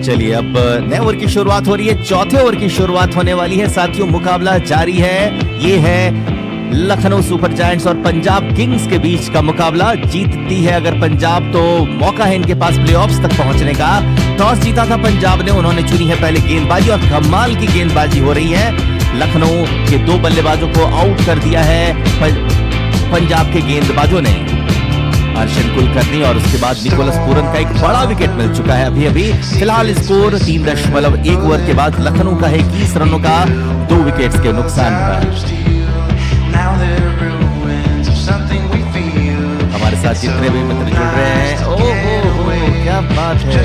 चलिए अब नए ओवर की शुरुआत हो रही है, चौथे ओवर की शुरुआत होने वाली है साथियों। मुकाबला जारी है। ये है लखनऊ सुपर जायंट्स और पंजाब किंग्स के बीच का मुकाबला। जीतती है अगर पंजाब तो मौका है इनके पास प्लेऑफ्स तक पहुंचने का। टॉस जीता था पंजाब ने, उन्होंने चुनी है पहले गेंदबाजी और कमाल की गेंदबाजी हो रही है। लखनऊ के 2 बल्लेबाजों को आउट कर दिया है पंजाब के गेंदबाजों ने, अर्शन कुलकर्णी और उसके बाद निकोलस पूरन का एक बड़ा विकेट मिल चुका है अभी। फिलहाल स्कोर 3.1 ओवर के बाद लखनऊ का है 21 रनों का 2 विकेट्स के नुकसान पर। हमारे साथ जितने भी मित्र जुड़ रहे हैं, ओहो क्या बात है।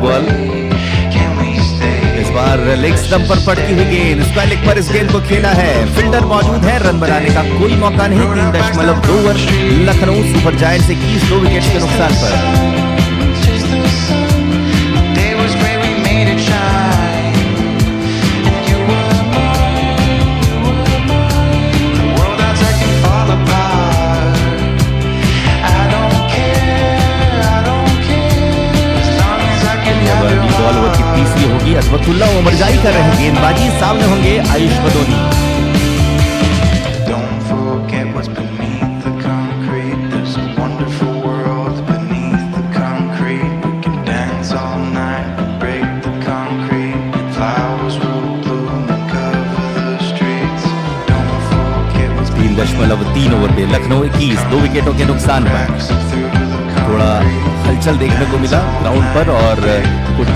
बॉल इस बार लेग स्टंप पर पड़ती हुई गेंद, स्क्वायर लेग पर इस गेंद को खेला है। फील्डर मौजूद है, रन बनाने का कोई मौका नहीं। 3.2 over Lucknow super giants 21 2 wicket के नुकसान पर। ओवर की तीसरी होगी। अजमतुल्ला उमरजाई कर रहे हैं गेंदबाजी, सामने होंगे आयुष बदोनी। .3 ओवर पे लखनऊ 21 2 विकेटों के नुकसान पर। थोड़ा हलचल देखने को मिला ग्राउंड पर और कुछ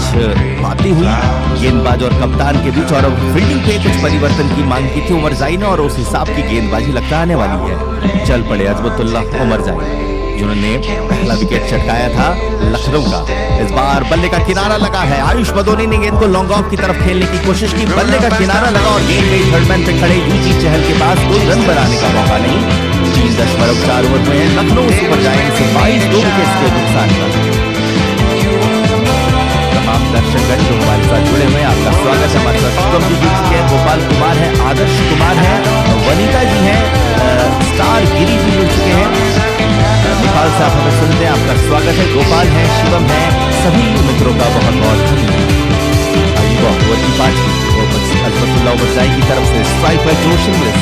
बातें हुई गेंदबाज और कप्तान के बीच, और अब फील्डिंग पे कुछ परिवर्तन की मांग की थी उमरजाई ने और उस हिसाब की गेंदबाजी लगता आने वाली है। चल पड़े अजमतुल्ला उमरजाई जिन्होंने पहला विकेट चटकाया था लखनऊ का। इस बार बल्ले का किनारा लगा है। आयुष बदोनी ने गेंद को लॉन्ग ऑफ की तरफ खेलने की कोशिश की, बल्ले का किनारा लगा और गेंद गई थर्डमैन पे खड़े यूजी चहल के पास। कोई रन बनाने का मौका नहीं। 3.4 ओवर में लखनऊ सुपर जायंट्स 22 2 विकेट के नुकसान पर। तमाम दर्शकगण जो हमारे साथ जुड़े हुए हैं, आपका स्वागत है। हमारे साथ शुभम जी जुड़ चुके हैं, गोपाल कुमार है, आदर्श कुमार है, वनीता जी है, स्टार गिरी जी जुड़ चुके हैं। गोपाल साहब हमें सुनते हैं, आपका स्वागत है। गोपाल है, शिवम है, सभी मित्रों का बहुत बहुत धन्यवाद। ओवर की 5 अजमतुल्ला उमरजाई की तरफ से स्ट्राइक पर जोश इंग्लिश।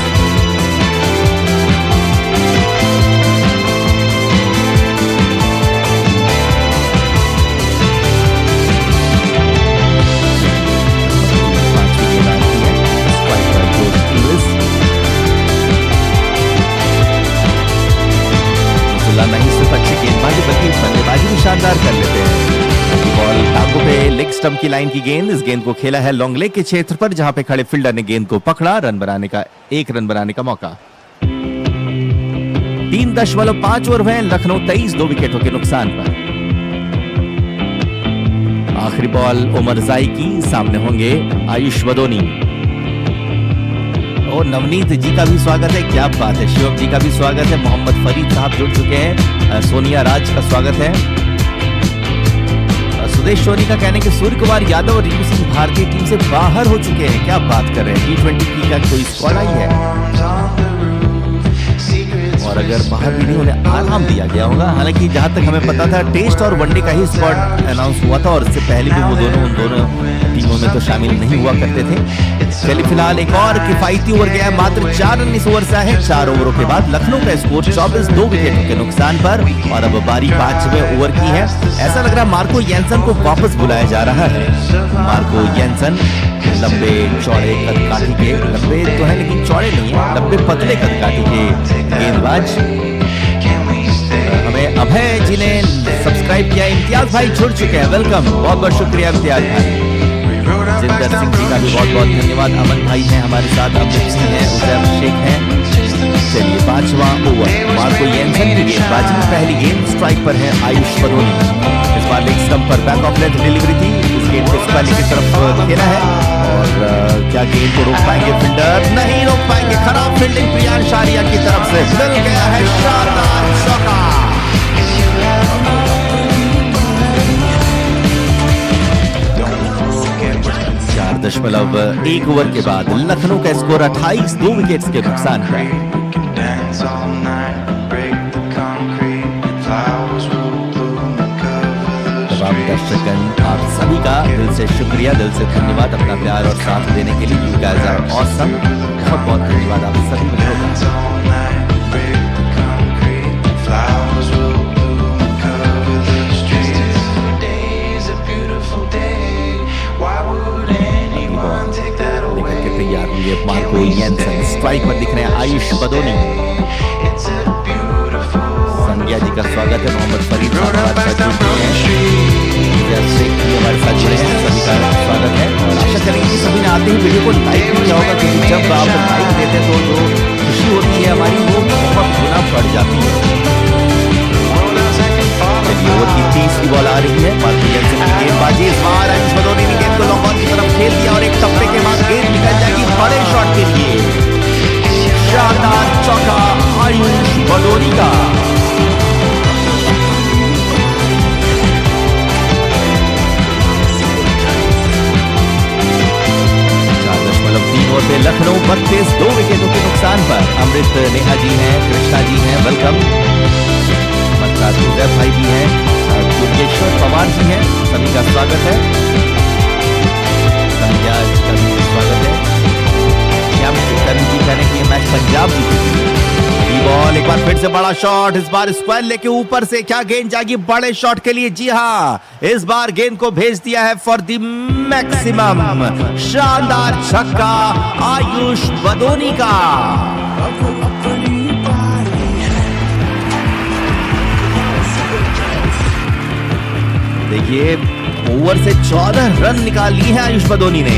नहीं सिर्फ अच्छी गेंदबाजी बल्कि बल्लेबाजी भी शानदार कर लेते हैं। बॉल टांगों पे लेग स्टंप की लाइन की गेंद, इस गेंद को खेला है लॉन्ग लेग के क्षेत्र पर, जहां पे खड़े फील्डर ने गेंद को पकड़ा। एक रन बनाने का मौका। 3.5 ओवर में लखनऊ 23 2 विकेटों के नुकसान पर। आखिरी बॉल उमरजाई की, सामने होंगे आयुष बदोनी। और नवनीत जी का भी स्वागत है, क्या बात है। शिवम जी का भी स्वागत है। मोहम्मद फरीद साहब जुड़ चुके हैं। सोनिया राज का स्वागत है। सुदेश सोनी का कहना है कि सूर्य कुमार यादव और रिंकू सिंह भारतीय टीम से बाहर हो चुके हैं। क्या बात कर रहे हैं। T20 का कोई स्क्वाड आई है और अगर बाहर भी नहीं, उन्हें आराम दिया गया होगा। हालांकि जहां तक हमें पता था टेस्ट और वनडे का ही स्क्वाड अनाउंस हुआ था और इससे पहले भी वो उन दोनों टीमों में तो शामिल नहीं हुआ करते थे। चलिए फिलहाल एक और किफायती ओवर गया है, मात्र 4 रन इस ओवर से है। 4 ओवरों के बाद लखनऊ का स्कोर 24 2 विकेटों के नुकसान पर। और अब बारी 5वें ओवर की है। ऐसा लग रहा है मार्को येंसन को वापस बुलाया जा रहा है। मार्को येंसन लंबे चौड़े कदकाठी के, लंबे तो है लेकिन चौड़े नहीं है, लंबे पतले कदकाठी के गेंदबाज। हमें अभय जी ने सब्सक्राइब किया। इम्तियाज भाई जुड़ चुके हैं, वेलकम, बहुत बहुत शुक्रिया इम्तियाज भाई। जिंदर सिंह जी का भी बहुत बहुत धन्यवाद। अमन भाई हैं हमारे साथ, अमित सिंह हैं, उजैब शेख हैं। चलिए 5वां ओवर, मार्को येंसन की गेंदबाजी। पहली गेंद स्ट्राइक पर है आयुष बदोनी। इस बार लेग स्टंप पर बैक ऑफ लेंथ डिलीवरी थी। इस गेंद को स्क्वायर की तरफ खेला है और क्या गेंद को रोक पाएंगे फील्डर? नहीं रोक पाएंगे। खराब फील्डिंग प्रियांश आर्या की तरफ से, मिल गया है शानदार चौका। 4.1 ओवर के बाद लखनऊ का स्कोर 28, 2 विकेट्स के नुकसान पर। तमाम दर्शकगण, आप सभी का दिल से शुक्रिया, दिल से धन्यवाद अपना प्यार और साथ देने के लिए। You guys are awesome. बहुत बहुत धन्यवाद आप सभी मित्रों का। तैयार हुए मार्को येंसन, स्ट्राइक पर दिख रहे हैं आयुष बदोनी। संज्ञा जी का स्वागत है। मोहम्मद फरीद हमारे साथ जुड़े हैं, सभी का स्वागत है और आशा करेंगे कि सभी ने आते ही वीडियो को लाइक भी किया होगा, क्योंकि जब आप लाइक देते हैं तो जो खुशी होती है हमारी वो बहुत गुना बढ़ जाती है। ओवर की 30 बॉल आ रही है। मार्को येंसन की गेंदबाजी, इस बार आयुष बदोनी ने गेंद को लॉन्ग ऑन की तरफ खेल दिया और एक टप्पे के बाद गेंद निकल जाएगी बड़े शॉट के लिए। शानदार चौका आयुष बदोनी का। 4.3 ओवर पे लखनऊ 32, 2 विकेटों के नुकसान पर। अमृत नेहा जी हैं, कृष्णा जी हैं, वेलकम। भाई भी हैं, दुर्गेश्वर पवार जी हैं, सभी का स्वागत है। संज्ञा जी का भी स्वागत है। श्याम करण जी कहने की मैच पंजाब जीतेगी। बॉल एक बार फिर से बड़ा शॉट, इस बार स्क्वायर लेके ऊपर से क्या गेंद जाएगी बड़े शॉट के लिए। जी हाँ, इस बार गेंद को भेज दिया है फॉर द मैक्सिमम। शानदार छक्का आयुष बदोनी का। देखिए, ओवर से 14 रन निकाल लिए हैं आयुष बदोनी ने।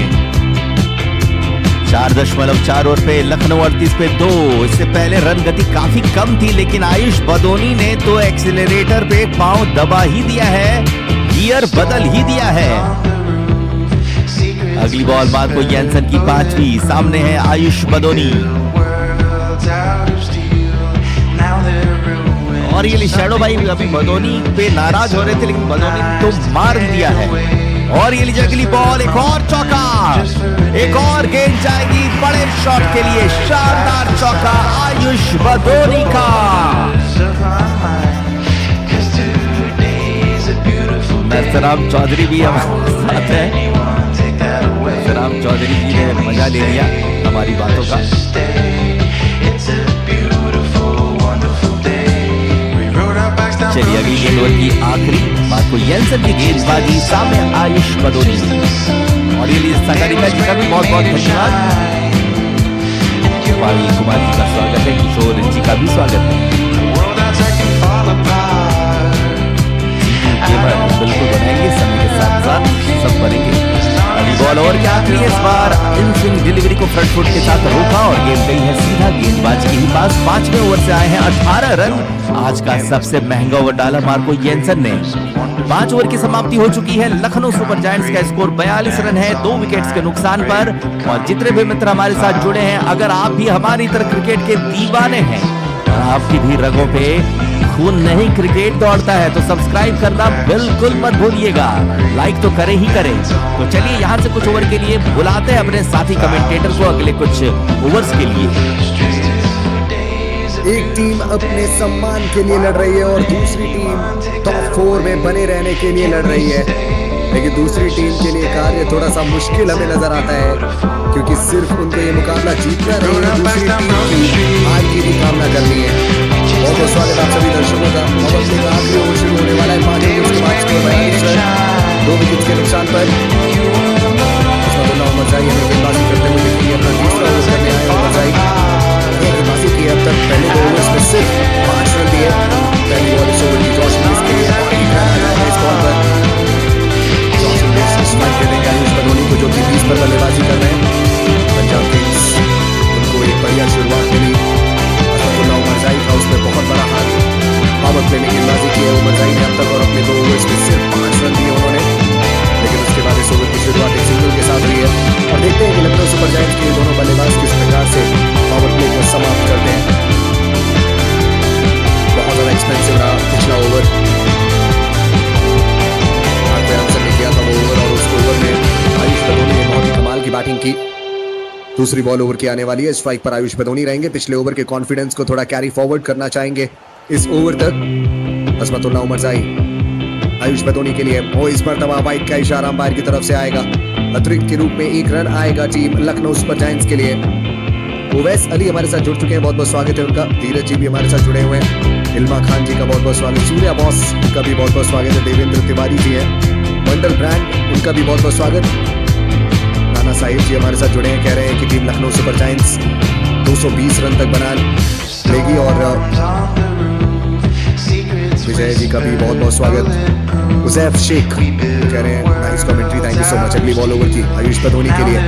4.4 ओवर पे लखनऊ 38 पे 2। इससे पहले रन गति काफी कम थी, लेकिन आयुष बदोनी ने तो एक्सीलरेटर पे पांव दबा ही दिया है, गियर बदल ही दिया है। अगली बॉल मार्को येंसन की 5वीं, सामने है आयुष बदोनी। और ये शैडो भाई अभी बदोनी पे नाराज हो रहे थे, लेकिन बदोनी ने तो मार दिया है। और ये लीजिए अगली बॉल, एक और चौका, एक और गेंद जाएगी बड़े शॉट के लिए। शानदार चौका आयुष बदोनी का। नरसराम चौधरी भी हमारे साथ है। नरसराम चौधरी जी ने मजा ले लिया हमारी बातों का। चलिए अगली गेंद ओवर की आखिरी, मार्को येंसन की गेंदबाजी, सामने आयुष बदोनी। और ये लिए संगारिका जी का भी बहुत बहुत धन्यवाद। कुमार जी का स्वागत है, किशोर जी का भी स्वागत है। बिल्कुल बनाएंगे, समय के साथ साथ सब बनेंगे। अगली बॉल ओवर की आखिरी, इस बार इन स्विंग डिलीवरी को फ्रंट फुट के साथ रोका और गेंद गई है सीधा गेंदबाज के ही पास। 5वें ओवर से आए हैं 18 रन। आज का सबसे महंगा ओवर डाला मार्को येंसन ने। 5 ओवर की समाप्ति हो चुकी है। लखनऊ सुपर जायंट्स का स्कोर 42 रन है, 2 विकेट्स के नुकसान पर। और जितने भी मित्र हमारे साथ जुड़े हैं, अगर आप भी हमारी तरह क्रिकेट के दीवाने हैं और आपकी भी रगों पे खून नहीं क्रिकेट दौड़ता है, तो सब्सक्राइब करना बिल्कुल मत भूलिएगा। लाइक तो करें ही करें। तो चलिए यहाँ से कुछ ओवर के लिए बुलाते हैं अपने साथी कमेंटेटर को अगले कुछ ओवर्स के लिए। एक टीम अपने सम्मान के लिए लड़ रही है और दूसरी टीम टॉप 4 में बने रहने के लिए लड़ रही है। लेकिन दूसरी टीम के लिए कार्य थोड़ा सा मुश्किल हमें नजर आता है, क्योंकि सिर्फ उनको ये मुकाबला जीतना नहीं है, दूसरी टीम की हार की भी कामना करनी है। बहुत बहुत स्वागत आप सभी दर्शकों का। आखिरी ओवर शुरू होने वाला है। 5 ओवर के बाद 2 विकेट के नुकसान पर गेंदबाजी करते हुए अपना तीसरा ओवर करने आए। गेंदबाजी की अब तक पहले 2 ओवर्स में सिर्फ 5 रन दिए। पहली बॉल इस ओवर की जॉश इंग्लिश के लिए और एक रन आया है इस बॉल पर। जॉश इंग्लिश स्ट्राइक दे देंगे आयुष बदोनी को, जो कि 20 पर बल्लेबाजी कर रहे हैं। पंजाब किंग्स उनको एक बढ़िया शुरुआत मिली। उमर जाई था उसमें बहुत बड़ा हाथ। पावर प्ले में गेंदबाजी की है उमर जाई ने अब तक और अपने 2 ओवर्स में की दूसरी बॉल ओवर की आने वाली है। स्ट्राइक पर आयुष बदोनी रहेंगे। पिछले ओवर के कॉन्फिडेंस को थोड़ा कैरी फॉरवर्ड करना चाहेंगे इस ओवर तक। अजमतुल्लाह उमरजाई आयुष बदोनी के लिए, वो इस मरतबा वाइड का इशारा अंपायर की तरफ से आएगा। अतिरिक्त के रूप में एक रन आएगा टीम लखनऊ सुपर जायंट्स के लिए। उवैस अली हमारे साथ जुड़ चुके हैं, बहुत बहुत स्वागत है उनका। धीरज जी भी हमारे साथ जुड़े हुए हैं। इल्मा खान जी का बहुत बहुत स्वागत। सूर्या बॉस का भी बहुत बहुत स्वागत है। देवेंद्र तिवारी जी हैं। मंडल ब्रांड, उनका भी बहुत बहुत स्वागत। नाना साहिब जी हमारे साथ जुड़े हैं, कह रहे हैं कि team Lucknow super giants 220 run तक बना लेगी। और विजय जी का भी बहुत बहुत स्वागत। उजैफ शेख कह रहे हैं nice commentary, thank you so much. अगली बॉल ओवर की आयुष बदोनी के लिए।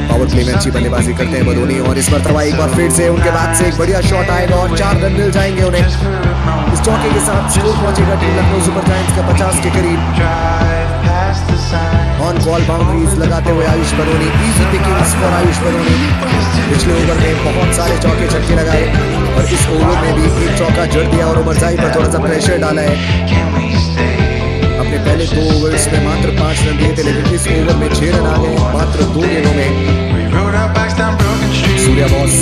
पावर प्ले में अच्छी बल्लेबाजी करते हैं बदोनी, और इस मरतबा एक बार फिर से उनके बाद से एक बढ़िया शॉट आएगा और 4 रन मिल जाएंगे उन्हें। इस चौके के साथ स्कोर पहुंचेगा टीम लखनऊ सुपर जायंट्स का 50 के करीब। ऑन बॉल बाउंड्रीज लगाते हुए Ayush Badoni, easy Pickings for Ayush Badoni. पिछले ओवर में बहुत सारे चौके छक्के लगाए और इस ओवर में भी एक चौका जड़ दिया और उमरजाई पर थोड़ा सा प्रेशर डाला है। अपने पहले 2 ओवर्स में मात्र 5 रन दिए थे, लेकिन इस ओवर में 6 रन आ गए मात्र 2 गेंदों में। सूर्या बॉस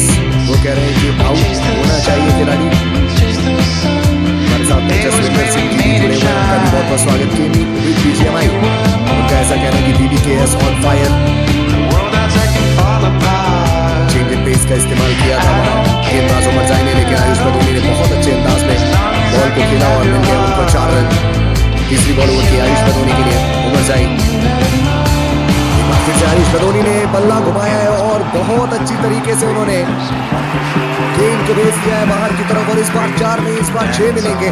वो कह रहे हैं कि आउट होना चाहिए खिलाड़ी। हमारे साथ में जसविंदर सिंह जी जुड़े हुए हैं, उनका भी बहुत बहुत स्वागत। केमी विद बीजीएमआई, उनका ऐसा कहना है कि BBKS on fire. Change in pace का इस्तेमाल किया था गेंदबाज उमरजाई ने, लेकिन आयुष बदोनी ने बहुत अच्छे अंदाज में बॉल को खेला और मिल गया उनको 4 रन। तीसरी बॉल ओवर की आयुष बदोनी के लिए उमरजाई। फिर से आयुष बदोनी ने बल्ला घुमाया है और बहुत अच्छी तरीके से उन्होंने गेंद को भेज दिया है बाहर की तरफ, और इस बार 4 नहीं, इस बार 6 मिलेंगे।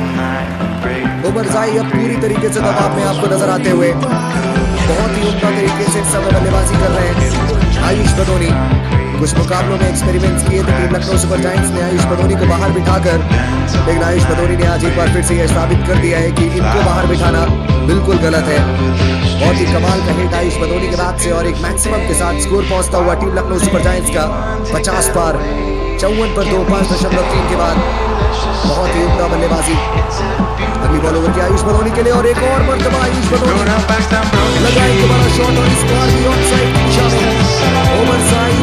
उमरजाई अब पूरी तरीके से दबाव में आपको नजर आते हुए बहुत ही उम्दा तरीके से इस समय बल्लेबाजी कर रहे हैं आयुष बदोनी। कुछ मुकाबलों में एक्सपेरिमेंट्स किए थे टीम लखनऊ सुपर जायंट्स ने आयुष बदोनी को बाहर बिठाकर, लेकिन आयुष बदोनी ने आज एक बार फिर से यह साबित कर दिया है कि इनको बाहर बिठाना बिल्कुल गलत है। बहुत ही कमाल का हिट आयुष बदोनी के बाद से, और एक मैक्सिमम के साथ स्कोर पहुंचता हुआ टीम लखनऊ सुपर जायंट्स का 50 पार। 54 पर 2, 5.3 के बाद बहुत ही उम्दा बल्लेबाजी। अगली बॉल ओवर की आयुष बदोनी के लिए, और एक और मरतबा आयुष बदोनी लगाए दोबारा शॉट, और इस बार भी ऑन साइड की दिशा में उमरजाई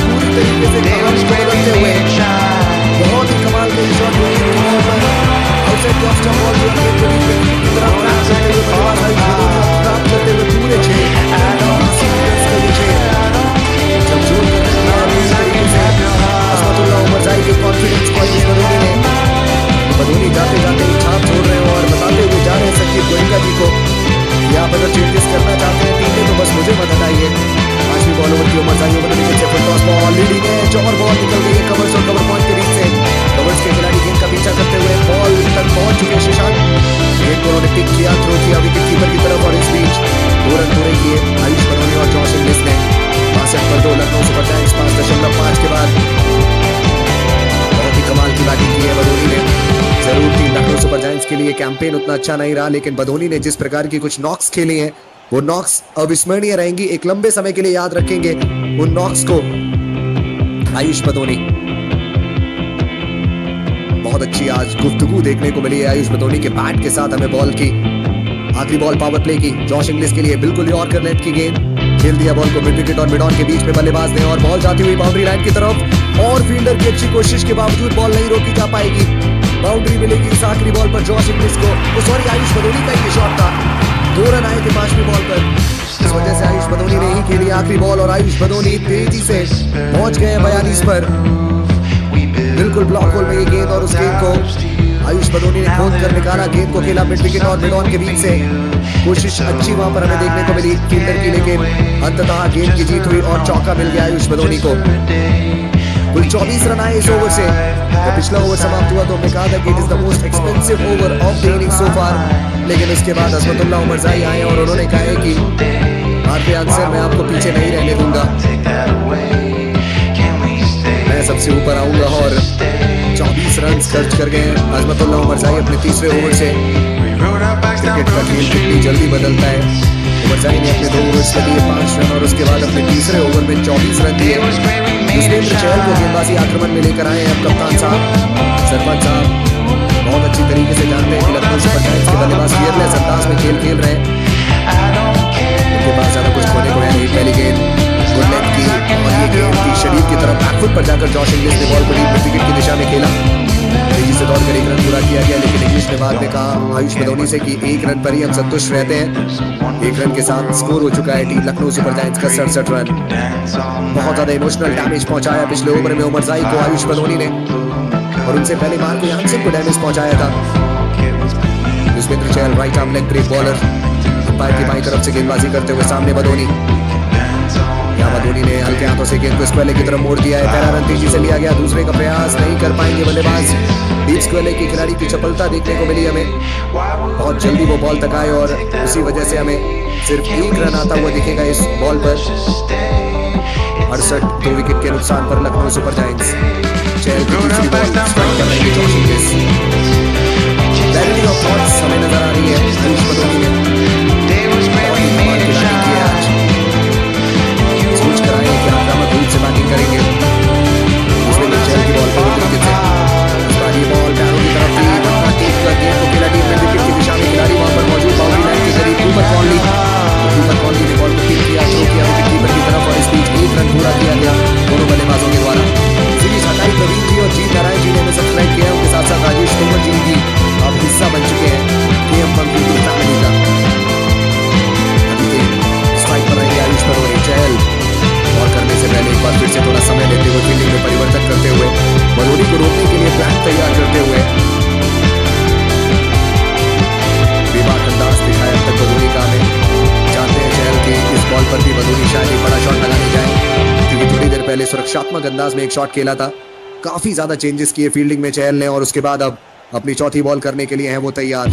पूरी तरीके से कहानी को बदलते हुए बहुत ही कमाल के shot outside of the ball प्राप्त करते हुए पूरे 6 जब जोड़ अजमतुल्लाह उमरजाई के कॉन्फिडेंस को आयुष बदोनी ने बदोनी जाते जाते ही छाप छोड़ रहे हैं और बताते हुए जा रहे हैं सकीब गोयनका जी को कि आप अगर चेंजेस करना चाहते हैं टीम में तो बस मुझे मत हटाइए। पांचवी बॉल ओवर की उमरजाई बदोनी के फुल टॉस बॉल लीडिंग है, और बॉल निकल गई है कवर्स और कवर पॉइंट के बीच से। कवर्स के खिलाड़ी गेंद का पीछा करते हुए बॉल तक पहुंच चुके हैं। शशांक गेंद को उन्होंने पिक किया, थ्रो किया विकेट कीपर की तरफ, और इस बीच 2 रन पूरे किए आयुष बदोनी और जॉश इंग्लिश ने। 62 पर 2 लखनऊ सुपर जायंट्स 5.5 के बाद बहुत ही कमाल की बैटिंग की है बदोनी ने। जरूर टीम लखनऊ सुपर जायंट्स के लिए कैंपेन उतना अच्छा नहीं रहा, लेकिन बदोनी ने जिस प्रकार की कुछ नॉक्स खेली हैं वो नॉक्स अविस्मरणीय रहेंगी। एक लंबे समय के लिए याद रखेंगे उन नॉक्स को आयुष बदोनी। बहुत अच्छी आज गुफ्तगू देखने को मिली है आयुष बदोनी के बैट के साथ हमें बॉल की। आखिरी बॉल पावर प्ले की जॉश इंग्लिश के लिए, बिल्कुल यॉर्कर लेंथ की गेंद खेल दिया बॉल को मिड विकेट और मिड ऑन के बीच में बल्लेबाज ने, और बॉल जाती हुई बाउंड्री लाइन की तरफ, और फील्डर की अच्छी कोशिश के बावजूद बॉल नहीं रोकी जा पाएगी। बाउंड्री मिलेगी इस आखिरी बॉल पर जॉश इंग्लिश को। सॉरी, आयुष बदोनी का ये शॉट था। 2 रन आए थे 5वीं बॉल पर, इस वजह से आयुष बदोनी ने ही खेली आखिरी बॉल, और आयुष बदोनी तेजी से पहुंच गए 42 पर। बिल्कुल ब्लॉक होल में ये गेंद, और उस गेंद को आयुष बदोनी ने खोद कर निकाला। गेंद को खेला मिड विकेट और मिड ऑन के बीच से। कोशिश अच्छी वहां पर हमें देखने को मिली फील्डर की, लेकिन अंततः गेंद की जीत हुई और चौका मिल गया आयुष बदोनी को। कुल 24 रन आए इस ओवर से। जब पिछला ओवर समाप्त हुआ तो हमने कहा था कि it is the most expensive over of the inning so far, लेकिन उसके बाद अजमतुल्लाह उमरजाई आए और उन्होंने कहा है कि भारतीय आंसर मैं आपको पीछे नहीं रहने दूंगा, मैं सबसे ऊपर आऊंगा, और 24 रन खर्च कर गए अजमतुल्लाह उमरजाई अपने तीसरे ओवर से। क्रिकेट का खेल कितनी जल्दी बदलता है। उमरजाई ने अपने 2 ओवर्स में दिए 5 रन, और उसके बाद अपने तीसरे ओवर में 24 रन दिए। युजवेंद्र चहल को गेंदबाजी आक्रमण में लेकर आए हैं अब कप्तान साहब, सरपंच साहब बहुत अच्छी तरीके से जानते हैं कि लखनऊ सुपर जायंट्स के बल्लेबाज केयरलेस अंदाज में खेल रहे हैं, उनके पास ज्यादा कुछ खोने को है नहीं। पहली गेंद पर जाकर जॉश इंग्लिश ने बॉल को डीप मिड विकेट की दिशा में खेला। तेजी से दौड़कर 1 रन पूरा किया गया, लेकिन इंग्लिश ने बाद में कहा आयुष बदौनी से कि 1 रन पर ही हम संतुष्ट रहते हैं। 1 रन के साथ स्कोर हो चुका है टीम लखनऊ सुपर जायंट्स का 67 रन। बहुत ज्यादा इमोशनल डैमेज पहुंचाया पिछले ओवर में उमरजाई को आयुष बदौनी ने, और उनसे पहले मार्क यानसन को डैमेज पहुंचाया था। Yuzvendra Chahal right arm leg break bowler, umpire की बाईं तरफ से गेंदबाजी करते हुए सामने बदौनी। यहाँ बदौनी ने हल्के हाथों से गेंद को स्क्वेले की तरफ मोड़ दिया है। पहला रन तेजी से लिया गया, दूसरे का प्रयास नहीं कर पाएंगे बल्लेबाज। डीप स्क्वेले की खिलाड़ी की चपलता देखने को मिली हमें, बहुत जल्दी वो बॉल तक आए और उसी वजह से हमें सिर्फ 1 रन आता हुआ दिखेगा इस बॉल पर। 68 2 विकेट के नुकसान पर लखनऊ सुपर जायंट्स। चहल की दूसरी बॉल स्ट्राइक कर रहे हैं Josh Inglis. Clarity of thoughts हमें नजर आ रही है आयुष बदौनी में, बहुत ही कमाल की बैटिंग की है आज। सोच कर आए कि आक्रामक रूप से बैटिंग करेंगे। युजवेंद्र चहल की बॉल पर विकेट से इस बार ये बॉल पैरों की तरफ थी, अपना टेक कर गेंद को खेला डीप मिड विकेट की दिशा में। खिलाड़ी वहां पर मौजूद बाउंड्री लाइन के करीब कूपर कॉनली ने बॉल को किक किया, थ्रो किया विकेट कीपर की तरफ, और इस बीच 1 रन पूरा किया गया दोनों बल्लेबाजों के द्वारा। सीरीज हटाई प्रवीण जी और जी नारायण जी ने हमें सब्सक्राइब किया, उनके साथ साथ राजेश तोमर जी भी अब हिस्सा बन चुके हैं केएम पंपी फैमिली का। स्ट्राइक पर रहेंगे आयुष बदौनी। चहल बॉल करने से पहले एक बार फिर से थोड़ा समय लेते हुए फील्डिंग में परिवर्तन करते हुए बदौनी को रोकने के लिए प्लान तैयार करते हुए बेबाक अंदाज दिखाया अब तक बदौनी का। हमें चाहते हैं चहल की इस बॉल पर भी बदौनी शायद एक बड़ा शॉट लगाने जाए, क्योंकि थोड़ी देर पहले सुरक्षात्मक अंदाज में एक शॉट खेला था। काफी ज्यादा चेंजेस किए फील्डिंग में चहल ने, और उसके बाद अब अपनी चौथी बॉल करने के लिए है वो तैयार।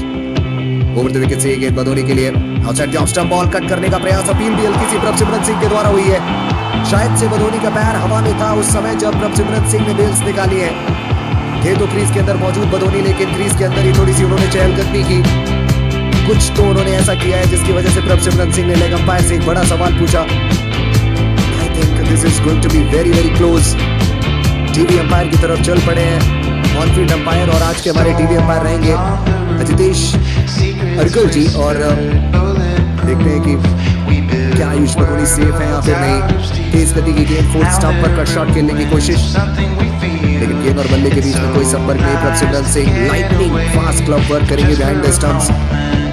ओवर द विकेट से ये गेंद बदौनी के लिए, outside the off stump ball cut करने का प्रयास, अपील भी हल्की सी प्रभसिमरन सिंह के द्वारा हुई है। शायद से बदौनी का पैर हवा में था उस समय जब प्रभसिमरन सिंह ने बेल्स निकाली है। थे तो क्रीज के अंदर मौजूद बदौनी, लेकिन क्रीज के अंदर ही थोड़ी सी उन्होंने चहलकदमी की। कुछ तो उन्होंने ऐसा किया है जिसकी वजह से प्रभसिमरन सिंह ने लेग अंपायर से एक बड़ा सवाल पूछा। I think this is going to be very very close. TV umpire की तरफ चल पड़े हैं ऑन फील्ड अंपायर, और आज के हमारे टीवी अंपायर रहेंगे अजितेश अरकल जी, और देखते हैं कि क्या आयुष बदौनी सेफ है या फिर नहीं। तेज गति की गेंद फोर्थ स्टंप पर कट शॉट खेलने की कोशिश, लेकिन गेंद और बल्ले के बीच में कोई संपर्क नहीं। Prabhsimran Singh lightning fast club work करेंगे बिहाइंड द स्टंप्स।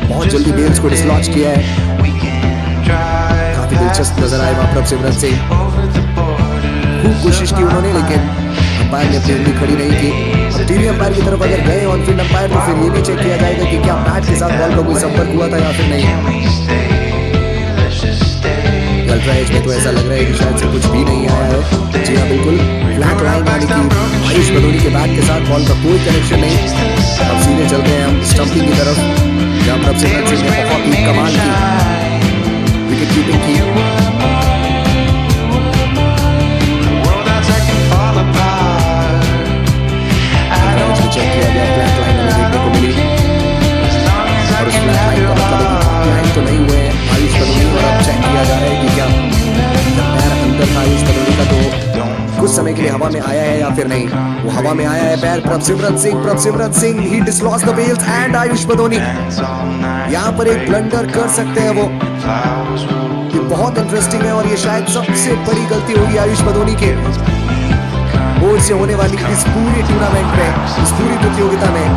बहुत जल्दी बेल्स को डिसलॉन्च किया है, काफी दिलचस्प नजर आए वहां प्रभसिमरन सिंह। खूब कोशिश की उन्होंने, लेकिन अंपायर ने अपनी उंगली खड़ी नहीं की। अब टीवी अंपायर की तरफ अगर गए ऑन फील्ड अंपायर, तो फिर ये भी चेक किया जाएगा कि क्या बैट के साथ बॉल का कोई संपर्क हुआ था या फिर नहीं। अल्ट्रा एज में तो ऐसा लग रहा है कि शायद से कुछ भी नहीं आया है। जी हाँ, बिल्कुल फ्लैट लाइन, यानी कि आयुष बदौनी के बैट के साथ बॉल का कोई कनेक्शन नहीं। अब सीधे चलते हैं हम स्टंपिंग की तरफ, जहाँ प्रभसिमरन सिंह ने बहुत ही कमाल की विकेट कीपिंग की। चेक किया गया, फ्लैट लाइन हमें देखने को मिली, और उस फ्लैट लाइन का मतलब लाइन तो नहीं हुए आयुष बदौनी, और अब चेक किया जा रहा है कि क्या पैर अंदर था आयुष बदौनी का, तो कुछ समय के लिए हवा में आया है या फिर नहीं। वो हवा में आया है पैर प्रभसिमरन सिंह ही डिसलॉस्ट द बेल्स एंड आयुष बदौनी यहाँ पर एक ब्लंडर कर सकते हैं वो। ये बहुत इंटरेस्टिंग है, और ये शायद सबसे बड़ी गलती होगी आयुष बदौनी के ओर से होने वाली इस पूरी टूर्नामेंट में, इस पूरी प्रतियोगिता में।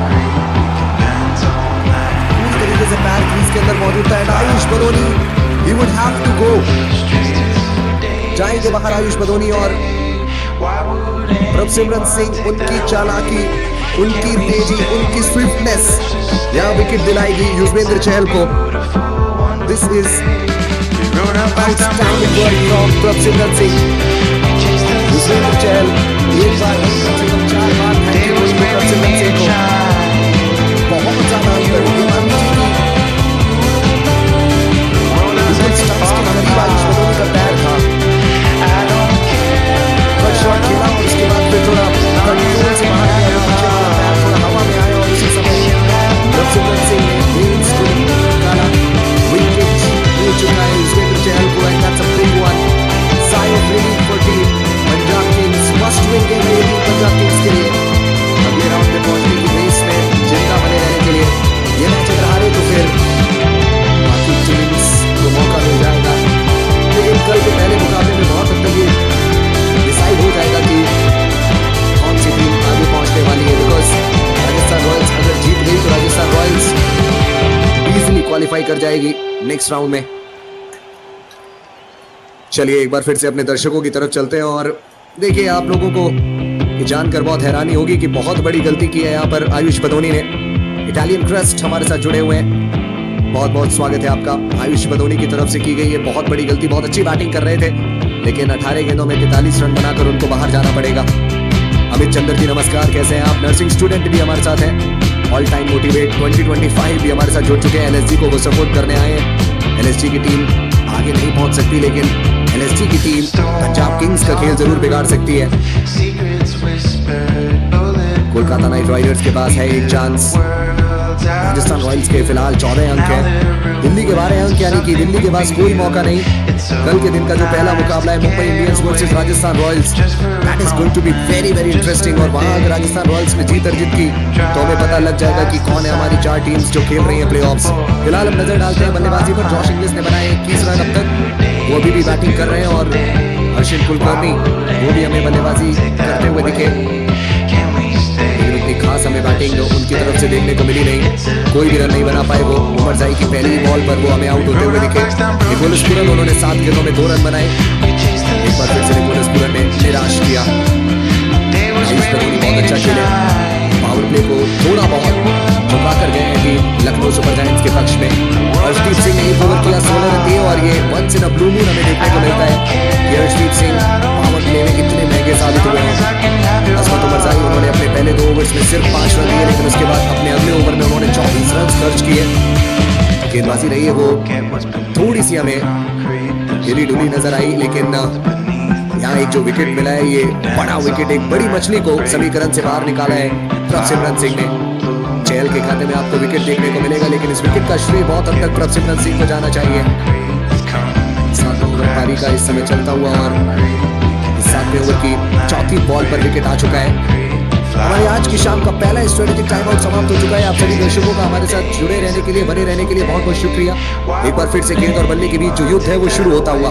पूरी तरीके से पैर क्रीज के अंदर मौजूद था, and Ayush Badoni he would have to go. जाएंगे बाहर आयुष बदौनी, और प्रभसिमरन सिंह उनकी चालाकी, उनकी तेजी, उनकी स्विफ्टनेस यहाँ विकेट दिलाएगी युजवेंद्र चहल को। This is outstanding work from Prabhsimran Singh. Yuzvendra Chahal एक बार कम से कम 4 बार थैंक यू प्रभसिमरन सिंह को। बहुत ज्यादा अंतर स्टंप्स के करीब आयुष बदौनी का पैर था। कट शॉट खेला, और उसके बाद फिर थोड़ा कंट्रोल से बाहर गया, पीछे वाला पैर थोड़ा हवा में आया, और उसी समय प्रभसिमरन सिंह ने बेल्स को निकाला। विकेट ले चुका है युजवेंद्र चहल को, and that's a big one. Sigh of relief for team Punjab Kings, must win game रहेगी पंजाब किंग्स के लिए अगले राउंड में पहुंचने की रेस में जिंदा बने रहने के लिए। ये मैच क्वालिफाई कर जाएगी नेक्स्ट राउंड में। चलिए एक बार फिर से अपने दर्शकों की तरफ चलते हैं और देखिए आप लोगों को ये जानकर बहुत हैरानी होगी कि बहुत बड़ी गलती की है यहाँ पर आयुष बदोनी ने। इटालियन क्रस्ट हमारे साथ जुड़े हुए हैं, बहुत बहुत स्वागत है आपका। आयुष बदोनी की तरफ से की गई ये बहुत बड़ी गलती। बहुत अच्छी बैटिंग कर रहे थे लेकिन 18 गेंदों में 43 रन बनाकर उनको बाहर जाना पड़ेगा। अमित चंद्र जी नमस्कार, कैसे हैं आप? नर्सिंग स्टूडेंट भी हमारे साथ हैं। ऑल टाइम मोटिवेट 2025 भी हमारे साथ जुड़ चुके हैं। एलएसजी को वो सपोर्ट करने आए हैं। एलएसजी की टीम आगे नहीं पहुंच सकती लेकिन एलएसजी की टीम पंजाब किंग्स का खेल जरूर बिगाड़ सकती है। कोलकाता नाइट राइडर्स के पास है एक चांस। राजस्थान रॉयल्स के फिलहाल 14 अंक हैं। दिल्ली के 12 अंक, यानी कि दिल्ली के पास कोई मौका नहीं। कल के दिन का जो पहला मुकाबला है Mumbai Indians versus Rajasthan Royals, that is going to be very very interesting. और वहां अगर राजस्थान रॉयल्स में जीत अर्जित की तो हमें पता लग जाएगा कि कौन है हमारी 4 टीम्स जो खेल रही हैं प्लेऑफ्स। फिलहाल हम नजर डालते हैं बल्लेबाजी पर। जॉश इंग्लिश ने बनाए 21 रन अब तक, वो अभी भी बैटिंग कर रहे हैं। और हर्षित कुलकर्णी वो भी हमें बल्लेबाजी करते हुए दिखे, लेकिन उतनी खास हमें बैटिंग उनकी तरफ से देखने को मिली नहीं। कोई भी रन नहीं बना पाए वो। उमर जाई की पहली बॉल पर वो हमें आउट होते हुए दिखे। निकोलस पूरन उन्होंने 7 गेंदों में 2 रन बनाए। एक बार फिर से निकोलस पूरन ने निराश किया। आयुष बदोनी बहुत अच्छा खेले, पावर प्ले को थोड़ा बहुत झुका कर गए हैं कि लखनऊ सुपर जायंट्स के पक्ष में। हर्षदीप सिंह ने 1 ओवर किया 16 रन दिए और ये once in a blue moon हमें देखने को मिलता है कि हर्षदीप सिंह पावर प्ले में कितने महंगे साबित हुए हैं। असमत उमर जाई उन्होंने अपने पहले 2 ओवर्स में सिर्फ 5 रन दिए, लेकिन उसके बाद अपने अगले ओवर में उन्होंने 24 रन खर्च किए। गेंदबाजी रही है वो थोड़ी सी हमें हिली डुली नजर आई, लेकिन यहाँ एक जो विकेट मिला है ये बड़ा विकेट, एक बड़ी मछली को समीकरण से बाहर निकाला है प्रभसिमरन सिंह ने। चहल के खाते में आपको विकेट देखने को मिलेगा, लेकिन इस विकेट का श्रेय बहुत हद तक प्रभसिमरन सिंह को जाना चाहिए। 7 ओवर पारी का इस समय चलता हुआ और 7वें ओवर की चौथी बॉल पर विकेट आ चुका है। हमारे आज की शाम का पहला स्ट्रेटेजिक टाइम आउट समाप्त हो चुका है। आप सभी दर्शकों का हमारे साथ जुड़े रहने के लिए, बने रहने के लिए बहुत बहुत शुक्रिया। एक बार फिर से गेंद और बल्ले के बीच जो युद्ध है वो शुरू होता हुआ।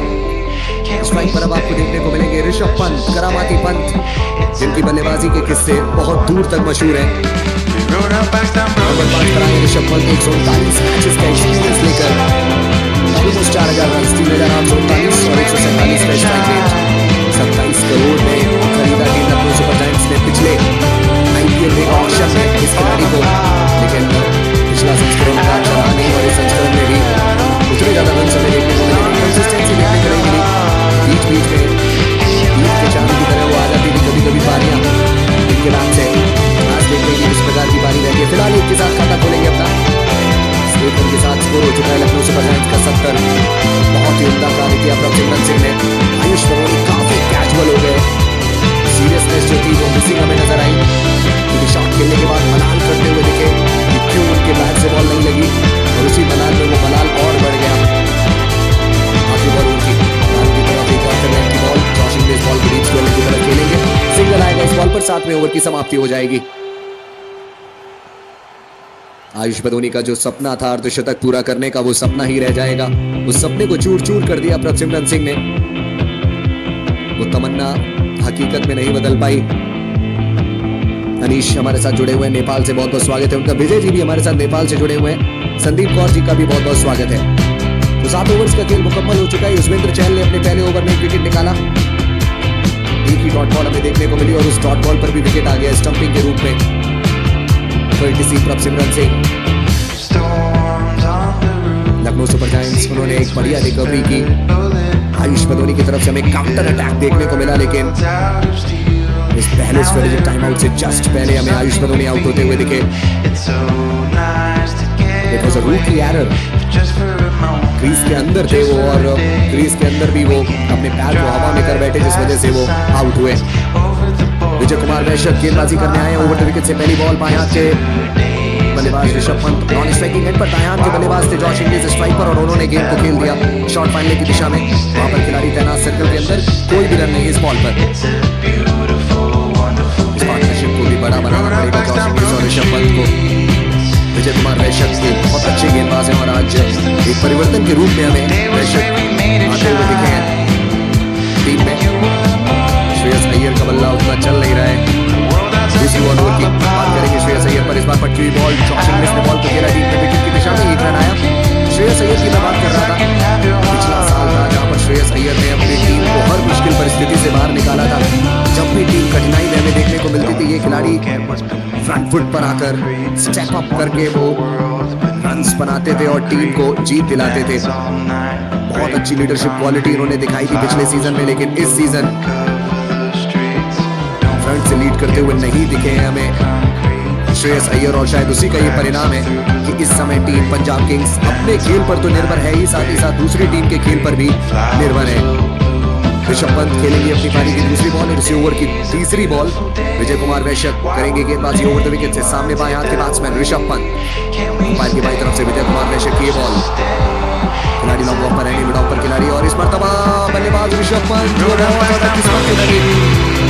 स्ट्राइक पर अब आपको देखने को मिलेंगे ऋषभ पंत, करामाती पंत, जिनकी बल्लेबाजी के किस्से बहुत दूर तक मशहूर हैं। नंबर 5 पर आए ऋषभ पंत 139 मैचेस का एक्सपीरियंस लेकर ऑलमोस्ट 4000 रन, 3839 और 147 का स्ट्राइक रेट। 27 करोड़ में खरीदा टीम लखनऊ सुपर जायंट्स ने पिछले आईपीएल में ऑक्शन में इस खिलाड़ी को, लेकिन पिछला संस्करण का चला नहीं और इस संस्करण में भी उतने ज्यादा रन हमें देखने को मिले, कंसिस्टेंसी देखने को नहीं मिली। बीच बीच में ईद के चांद की तरह वो आ जाती थी कभी कभी पारियां, इनके नाम से आज देखते हैं इस प्रकार की पारी रहती है। फिलहाल एक के साथ खाता खोलेंगे अपना। स्टेपर के साथ स्कोर हो चुका है लखनऊ सुपर जायंट्स का 70। बहुत ही उम्दा कार्य किया प्रभसिमरन सिंह ने। आयुष बदोनी काफी कैजुअल हो गए, सीरियसनेस जो थी वो मिसिंग हमें नजर आई। क्योंकि शॉट खेलने के बाद मलाल करते हुए दिखे कि क्यों उनके बैट से बॉल नहीं लगी, और उसी मलाल में वो मलाल और बढ़ गया। आखिरी बॉल उनकी की तरफ एक ऑल्टरनेट की बॉल, जॉश इंग्लिश बॉल को रीच करने की तरफ खेलेंगे। सिंगल आएगा इस बॉल पर, 7वें ओवर की समाप्ति हो जाएगी। आयुष बदोनी का जो सपना था अर्धशतक पूरा करने का, वो सपना ही रह जाएगा। उस सपने को चूर चूर कर दिया प्रभसिमरन सिंह ने। वो तमन्ना हकीकत में नहीं बदल पाई। अनीश हमारे साथ जुड़े हुए हैं नेपाल से, बहुत बहुत स्वागत है उनका। विजय जी भी हमारे साथ नेपाल से जुड़े हुए हैं। संदीप कौर जी का भी बहुत बहुत स्वागत है। तो 7 ओवर्स का खेल मुकम्मल हो चुका है। युजवेंद्र चहल ने अपने पहले ओवर में एक विकेट निकाला। एक ही डॉट बॉल हमें देखने को मिली और उस डॉट बॉल पर भी विकेट आ गया स्टंपिंग के रूप में। प्रभसिमरन सिंह, लखनऊ सुपर जायंट्स, उन्होंने एक बढ़िया रिकवरी की। आयुष बदोनी की तरफ से हमें काउंटर अटैक देखने को मिला, लेकिन इस पहले स्ट्रेटेजिक टाइम आउट से जस्ट पहले हमें आयुष बदोनी आउट होते हुए दिखे। इट वाज अ रूकी एरर। क्रीज के अंदर थे वो और क्रीज के अंदर भी वो अपने पैर को हवा में कर बैठे, जिस वजह से वो आउट हुए। विजय कुमार वैश्य गेंदबाजी करने आए वोट विकेट से पहली बॉल बाएं हाथ के बल्लेबाज Rishabh Pant non striking and पर, दाएं हाथ के बल्लेबाज थे जॉश इंग्लिश स्ट्राइक पर, और उन्होंने गेंद को खेल दिया शॉट फाइनल की दिशा में। वहां पर खिलाड़ी तैनात सर्कल के अंदर, कोई भी रन नहीं इस बॉल पर। इस पार्टनरशिप को भी बड़ा बनाना पड़ेगा जॉश इंग्लिश और ऋषभ पंत को। विजय कुमार वैश्य बहुत अच्छे गेंदबाज हैं और आज एक परिवर्तन के रूप में हमें वैश्य आते हुए दिखे हैं टीम में। श्रेयस अय्यर का बल्ला उतना चल नहीं रहा है। दूसरी बॉल ओवर की बात करेंगे श्रेयस अय्यर पर। इस बार पटकी हुई बॉल, जॉश इंग्लिश ने बॉल को खेला डीप में, विकेट की दिशा में 1 रन आया। फ्रंट फुट पर आकर स्टेप अप करके वो रन्स बनाते थे और टीम को जीत दिलाते थे। बहुत अच्छी लीडरशिप क्वालिटी इन्होंने दिखाई थी पिछले सीजन में, लेकिन इस सीजन फ्रंट से लीड करते हुए नहीं दिखे हैं हमें श्रेयस अय्यर, और शायद उसी का ये परिणाम है कि इस समय टीम पंजाब किंग्स अपने खेल पर तो निर्भर है ही साथ दूसरी टीम के खेल पर भी निर्भर है। ऋषभ पंत खेलेंगे अपनी पारी की दूसरी बॉल और इसी ओवर की तीसरी बॉल। विजय कुमार वैश्य करेंगे गेंदबाजी ओवर द विकेट से। सामने बाएं हाथ के बैट्समैन ऋषभ पंत, अंपायर की बाईं तरफ से विजय कुमार वैश्य की बॉल। खिलाड़ी लॉन्ग ऑफ पर रहेंगे, मिड ऑफ पर खिलाड़ी, और इस मर्तबा बल्लेबाज ऋषभ पंत जो बहुत ज्यादा किस्मत के लगी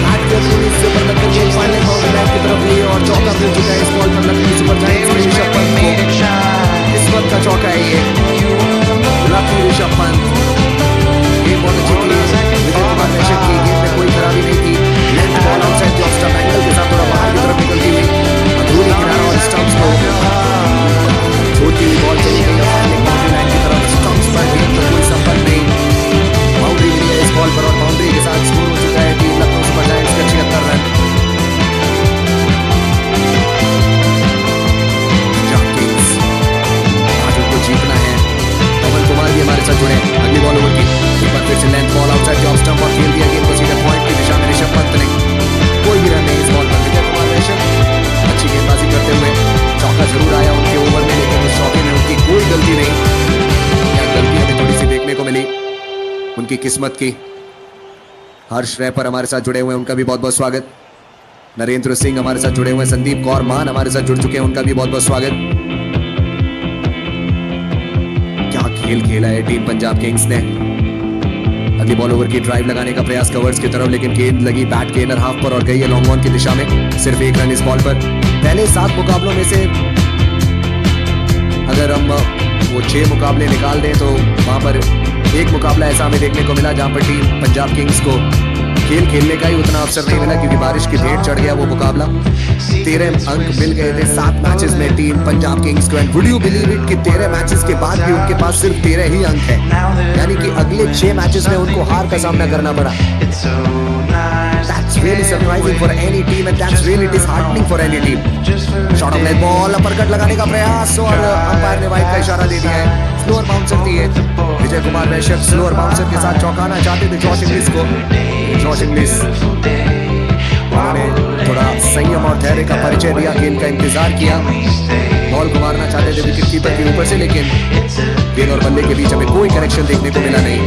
बैट के पूरी से पर लगकर गेंद फाइनल बाउंड्री लाइन की तरफ ली और चौका मिल चुका है इस बॉल पर। लखनऊ सुपर जायंट्स ने ऋषभ पंत को किस्मत का चौका है ये। लकी ऋषभ पंत गेंद बहुत अच्छी थी, विजय कुमार वैश्य की गेंद में कोई खराबी नहीं थी। Length ball outside the off stump angle के साथ थोड़ा बाहर की तरफ निकलती हुई अधूरी किनारा और स्टंप्स को छोटी हुई बॉल चली गई बाउंड्री लाइन की तरफ। स्टंप्स पर गेंद का कोई संपर्क नहीं, बाउंड्री मिली है इस बॉल पर और बाउंड्री के साथ स्कोर हो चुका है टीम लखनऊ सुपर जायंट्स के 76 रन। पंजाब किंग्स आज उनको जीतना है। पवन कुमार भी हमारे साथ जुड़े अगली बॉल ओवर की। एक बार फिर से length ball outside the off stump और खेल दिया गेंद को सीधा पॉइंट की दिशा में ऋषभ पंत ने। कोई भी रन नहीं इस बॉल पर। विजय कुमार वैश्य अच्छी गेंदबाजी करते हुए चौका जरूर आया उनके ओवर में, लेकिन उस चौके में उनकी कोई गलती नहीं। या गलती हमें थोड़ी सी देखने को मिली उनकी किस्मत की। हर्ष रैपर हमारे साथ जुड़े हुए हैं, उनका भी बहुत बहुत स्वागत। नरेंद्र सिंह हमारे साथ जुड़े हुए हैं, संदीप कौर मान हमारे साथ जुड़ चुके हैं, उनका भी बहुत बहुत स्वागत। क्या खेल खेला है टीम पंजाब किंग्स ने। अगली बॉल ओवर की ड्राइव लगाने का प्रयास कवर्स की तरफ, लेकिन गेंद लगी बैट के इनर हाफ पर और गई है लॉन्ग ऑन की दिशा में। सिर्फ एक रन इस बॉल पर। पहले 7 मुकाबलों में से अगर हम वो 6 मुकाबले निकाल दें तो वहां पर एक मुकाबला ऐसा हमें देखने को मिला जहां पर टीम पंजाब किंग्स को खेल खेलने का ही उतना अवसर नहीं मिला क्योंकि बारिश की भेंट चढ़ गया वो मुकाबला। 13 अंक मिल गए थे 7 मैचेस में टीम पंजाब किंग्स को। And would you believe it कि 13 मैचेस के बाद भी उनके पास सिर्फ 13 ही अंक है, यानी कि अगले 6 मैचेस में उनको हार का सामना करना पड़ा। That's really surprising for any team and that's really disheartening for any team. Short of leg ball, uppercut लगाने का प्रयास और अंपायर ने वाइड का इशारा दे दिया है। स्लोअर बाउंसर थी है। विजय कुमार वैश्य स्लोअर बाउंसर के साथ चौंकाना चाहते थे जॉश इंग्लिश को। जॉश इंग्लिश उन्होंने थोड़ा संयम और धैर्य का परिचय दिया, गेंद का इंतजार किया। बॉल को मारना चाहते थे विकेट कीपर के ऊपर से, लेकिन गेंद और बल्ले के बीच हमें कोई कनेक्शन देखने को मिला नहीं।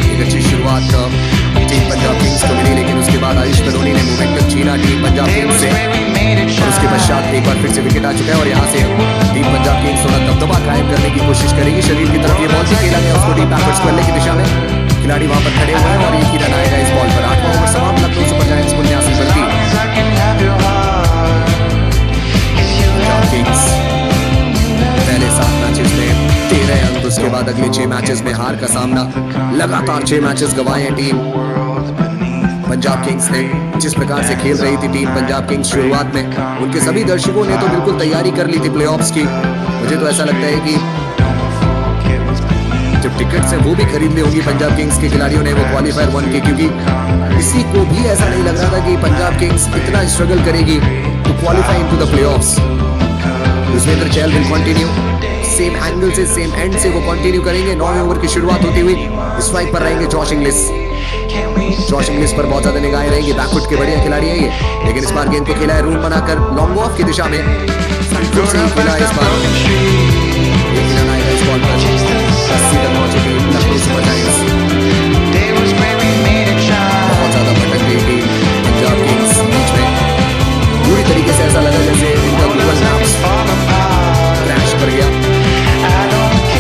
एक अच्छी शुरुआत टीम पंजाब किंग्स को मिली, लेकिन उसके बाद आयुष कलोनी ने मोमेंटम छीना टीम पंजाब किंग्स से और उसके पश्चात एक बार फिर से विकेट आ चुका है और यहाँ से टीम पंजाब किंग्स थोड़ा दबदबा कायम करने की कोशिश करेगी। शरीर की तरफ ये बॉल से खेला गया उसको टीम बैकवर्ड्स करने की दिशा में। खिलाड़ी वहां पर खड़े हुए हैं और एक ही रन आएगा इस बॉल पर। 8वां ओवर समाप्त। लखनऊ सुपर जायंट्स को 89 बल्कि पंजाब किंग्स पहले 7 मैचेस में 13 अंक, उसके बाद अगले 6 मैचेस में हार का सामना। लगातार 6 मैचेस गंवाए हैं टीम पंजाब किंग्स ने। जिस प्रकार से खेल रही थी टीम पंजाब किंग्स शुरुआत में, उनके सभी दर्शकों ने तो बिल्कुल तैयारी कर ली थी प्लेऑफ्स की। मुझे तो ऐसा लगता है कि जब टिकट्स हैं वो भी खरीद ली होंगी पंजाब किंग्स के खिलाड़ियों ने वो क्वालीफायर 1 के, क्योंकि किसी को भी ऐसा नहीं लग रहा था कि पंजाब किंग्स इतना स्ट्रगल करेगी to qualify into the playoffs. Yuzvendra Chahal will continue same angle से, सेम एंड से वो कंटिन्यू करेंगे। 9वें ओवर की शुरुआत होती हुई स्ट्राइक पर रहेंगे जॉश इंग्लिश। जॉश इंग्लिश पर बहुत ज्यादा निगाहें रहेंगी, बैकफुट के बढ़िया खिलाड़ी है ये, लेकिन इस बार गेंद को खेला है रूम बनाकर लॉन्ग ऑफ की दिशा में। फ्रंट से खेला इस बार, एक रन आएगा इस बॉल पर। 80 रन पहुंचेगी लखनऊ सुपर जायंट्स। बहुत ज्यादा भटक गई टीम पंजाब किंग्स बीच में। पूरी तरीके से ऐसा लगा जैसे इनका गूगल मैप्स क्रैश कर गया,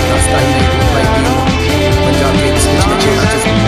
रास्ता ही नहीं ढूंढ पाई टीम पंजाब किंग्स पिछले 6 मैचेस में।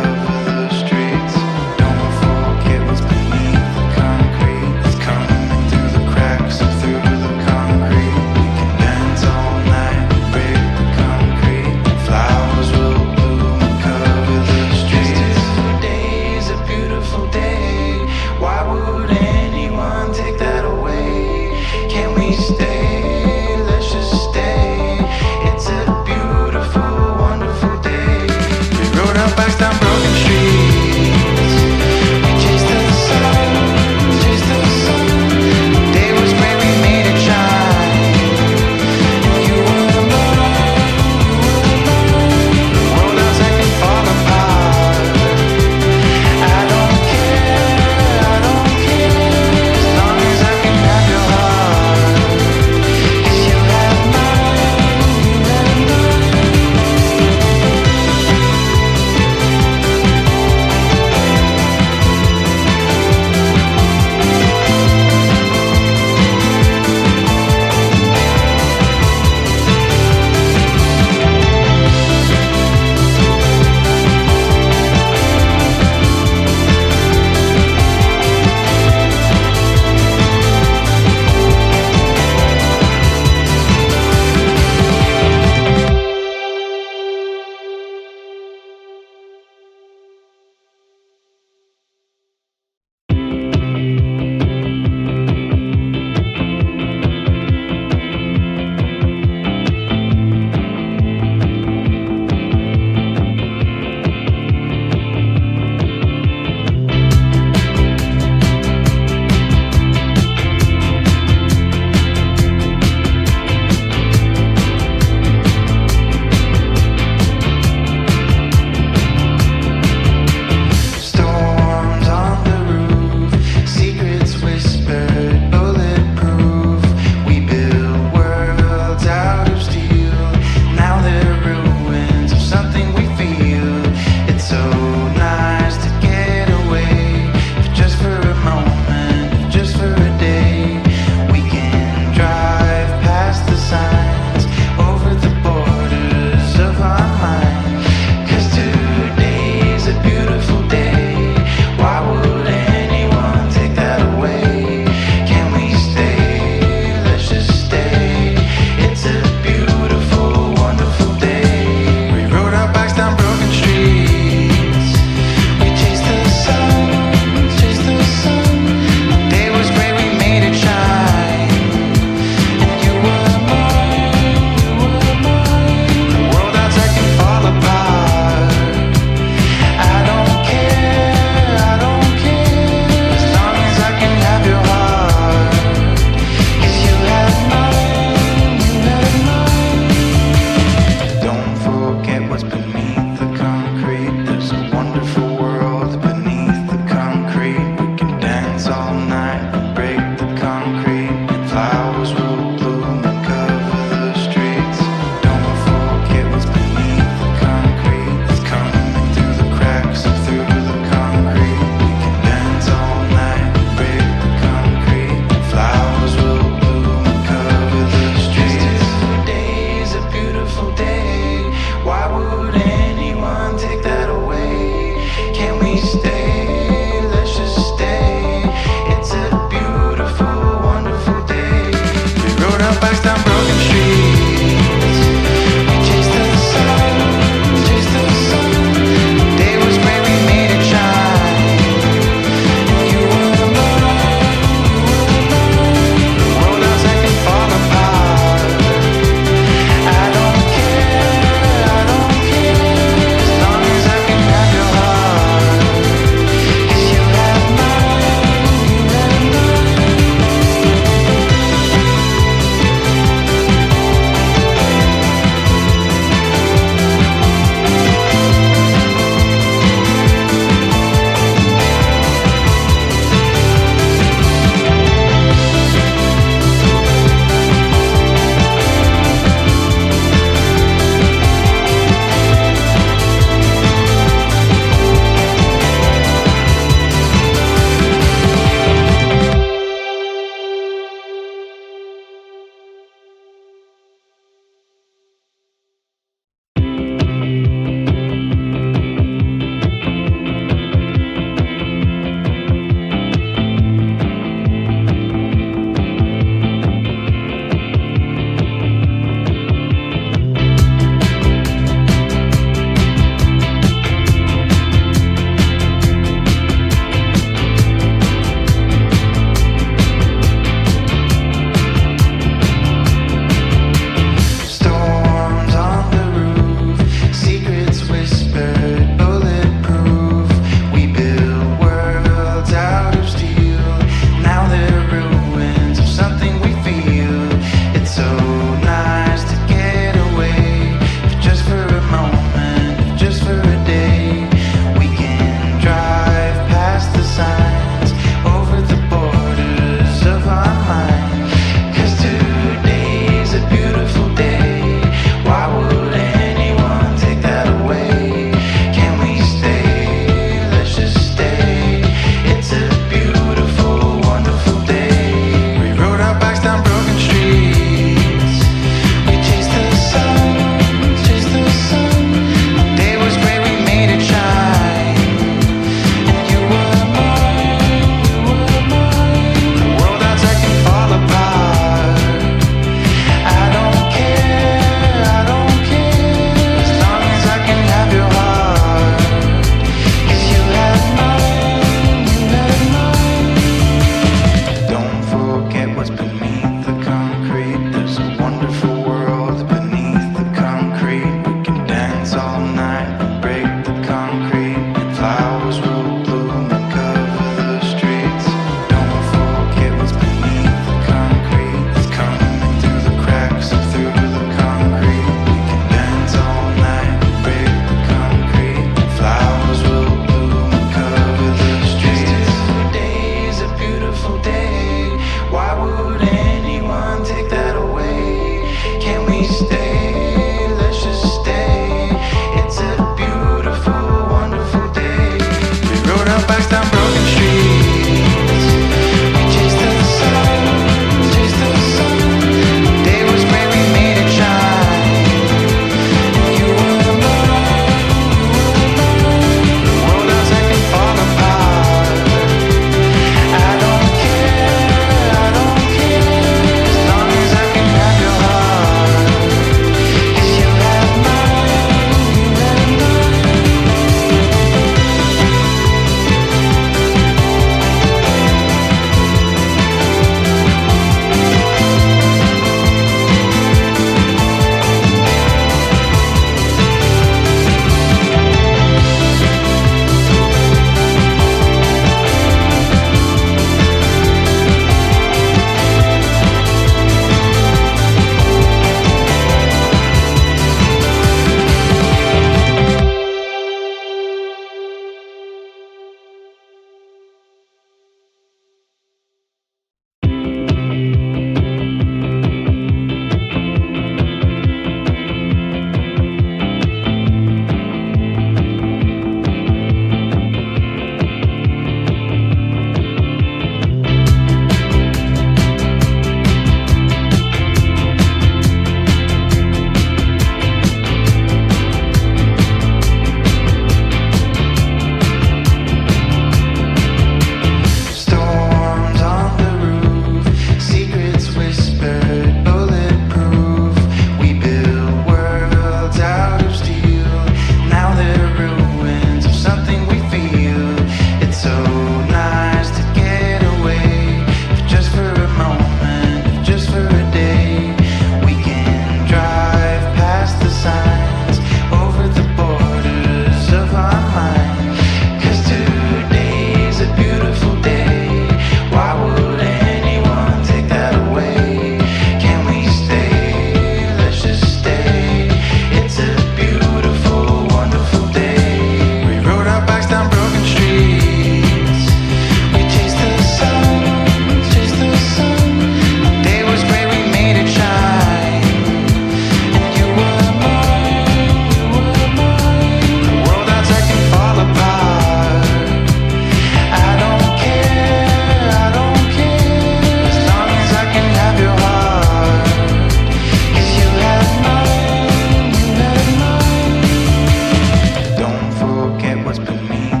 to me.